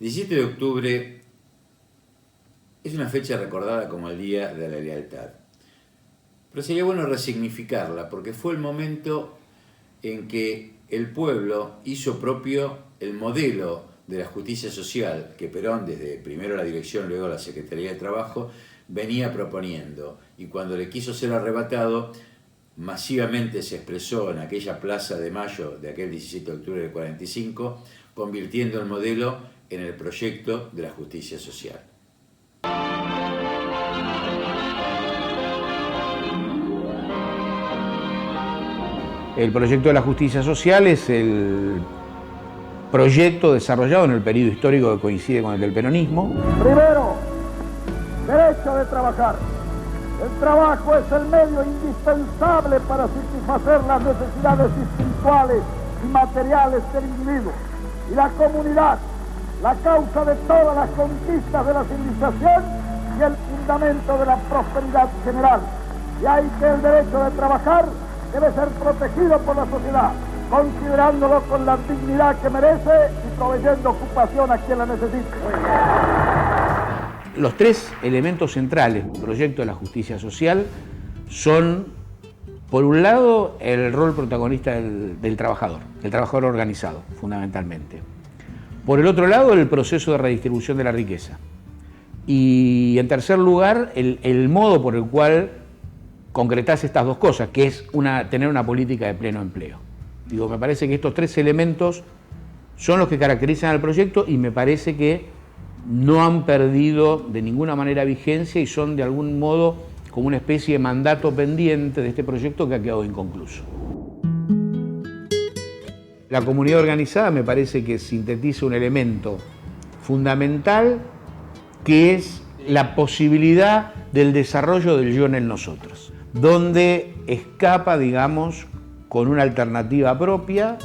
17 de octubre es una fecha recordada como el Día de la Lealtad. Pero sería bueno resignificarla porque fue el momento en que el pueblo hizo propio el modelo de la justicia social que Perón, desde primero la dirección, luego la Secretaría de Trabajo, venía proponiendo. Y cuando le quiso ser arrebatado, masivamente se expresó en aquella Plaza de Mayo de aquel 17 de octubre del 45, convirtiendo el modelo en el proyecto de la justicia social. El proyecto de la justicia social es el proyecto desarrollado en el periodo histórico que coincide con el del peronismo. Primero, derecho de trabajar. El trabajo es el medio indispensable para satisfacer las necesidades espirituales y materiales del individuo y la comunidad, la causa de todas las conquistas de la civilización y el fundamento de la prosperidad general. Y hay que el derecho de trabajar debe ser protegido por la sociedad, considerándolo con la dignidad que merece y proveyendo ocupación a quien la necesite. Los tres elementos centrales del proyecto de la justicia social son, por un lado, el rol protagonista del trabajador organizado, fundamentalmente. Por el otro lado, el proceso de redistribución de la riqueza. Y, en tercer lugar, el modo por el cual concretás estas dos cosas, que es tener una política de pleno empleo. Me parece que estos tres elementos son los que caracterizan al proyecto y me parece que no han perdido de ninguna manera vigencia y son de algún modo como una especie de mandato pendiente de este proyecto que ha quedado inconcluso. La comunidad organizada me parece que sintetiza un elemento fundamental que es la posibilidad del desarrollo del yo en el nosotros, donde escapa, digamos, con una alternativa propia,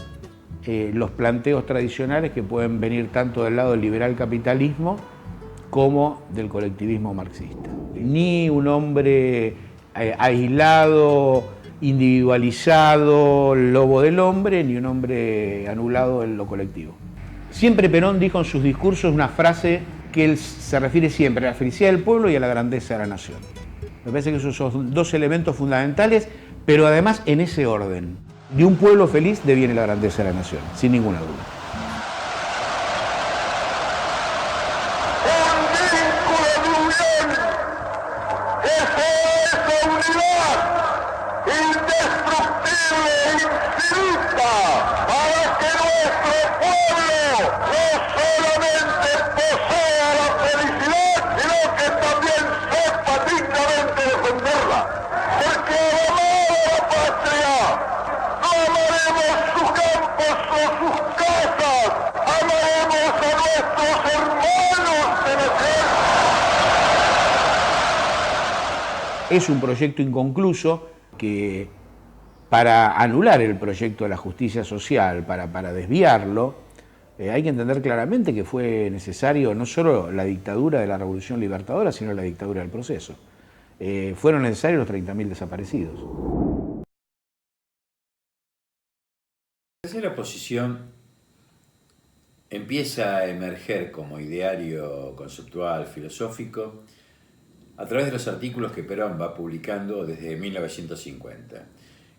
los planteos tradicionales que pueden venir tanto del lado del liberal capitalismo como del colectivismo marxista. Ni un hombre aislado, individualizado, lobo del hombre, ni un hombre anulado en lo colectivo. Siempre Perón dijo en sus discursos una frase que él se refiere siempre a la felicidad del pueblo y a la grandeza de la nación. Me parece que esos son dos elementos fundamentales, pero además en ese orden. De un pueblo feliz deviene la grandeza de la nación, sin ninguna duda. Es un proyecto inconcluso que, para anular el proyecto de la justicia social, para desviarlo, hay que entender claramente que fue necesario no solo la dictadura de la Revolución Libertadora, sino la dictadura del proceso. Fueron necesarios los 30.000 desaparecidos. La tercera posición empieza a emerger como ideario conceptual, filosófico, a través de los artículos que Perón va publicando desde 1950.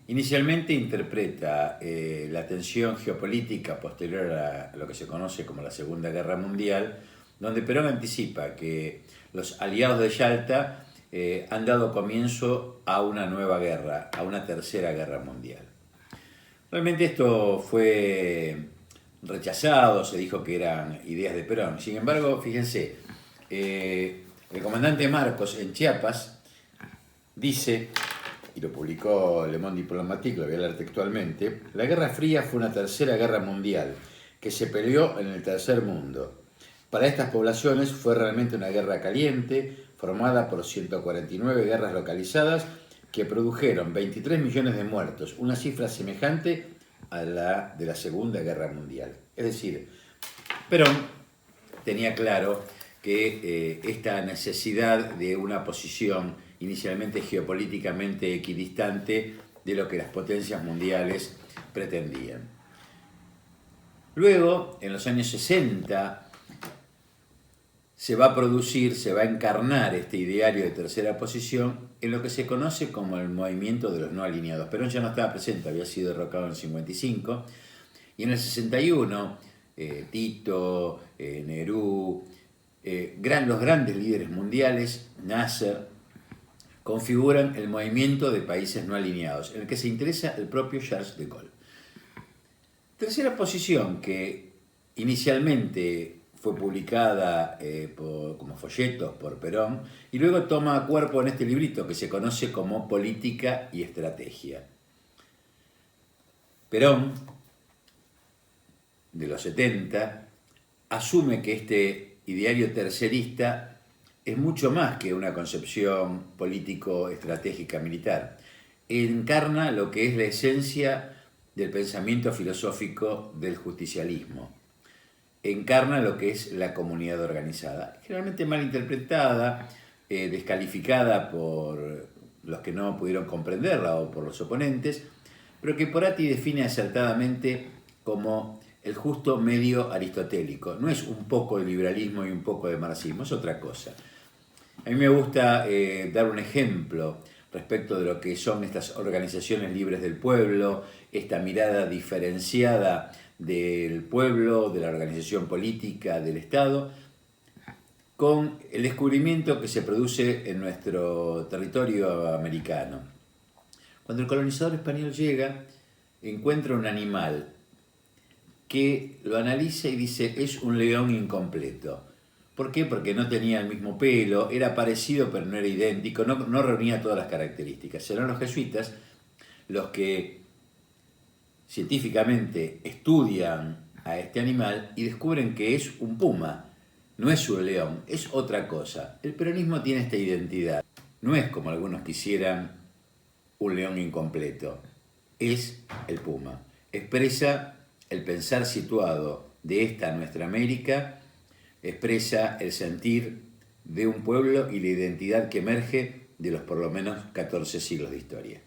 Inicialmente interpreta la tensión geopolítica posterior a lo que se conoce como la Segunda Guerra Mundial, donde Perón anticipa que los aliados de Yalta han dado comienzo a una nueva guerra, a una tercera guerra mundial. Realmente esto fue rechazado, se dijo que eran ideas de Perón. Sin embargo, fíjense, el comandante Marcos en Chiapas dice, y lo publicó Le Monde Diplomatique, lo voy a leer textualmente: la Guerra Fría fue una tercera guerra mundial que se peleó en el tercer mundo. Para estas poblaciones fue realmente una guerra caliente, formada por 149 guerras localizadas que produjeron 23 millones de muertos, una cifra semejante a la de la Segunda Guerra Mundial. Es decir, Perón tenía claro que esta necesidad de una posición inicialmente geopolíticamente equidistante de lo que las potencias mundiales pretendían. Luego, en los años 60, se va a producir, se va a encarnar este ideario de tercera posición en lo que se conoce como el movimiento de los no alineados. Perón ya no estaba presente, había sido derrocado en el 55, y en el 61 Tito, Nehru, los grandes líderes mundiales, Nasser, configuran el movimiento de países no alineados, en el que se interesa el propio Charles de Gaulle. Tercera posición que inicialmente fue publicada como folletos por Perón y luego toma cuerpo en este librito que se conoce como Política y Estrategia. Perón, de los 70, asume que este ideario tercerista es mucho más que una concepción político-estratégica militar. Encarna lo que es la esencia del pensamiento filosófico del justicialismo. Encarna lo que es la comunidad organizada, generalmente mal interpretada, descalificada por los que no pudieron comprenderla o por los oponentes, pero que Porati define acertadamente como el justo medio aristotélico. No es un poco de liberalismo y un poco de marxismo, es otra cosa. A mí me gusta dar un ejemplo respecto de lo que son estas organizaciones libres del pueblo, esta mirada diferenciada del pueblo, de la organización política, del Estado, con el descubrimiento que se produce en nuestro territorio americano. Cuando el colonizador español llega, encuentra un animal que lo analiza y dice, es un león incompleto. ¿Por qué? Porque no tenía el mismo pelo, era parecido pero no era idéntico, no reunía todas las características. Serán los jesuitas los que científicamente estudian a este animal y descubren que es un puma, no es un león, es otra cosa. El peronismo tiene esta identidad, no es como algunos quisieran un león incompleto, es el puma. Expresa el pensar situado de esta nuestra América, expresa el sentir de un pueblo y la identidad que emerge de los por lo menos 14 siglos de historia.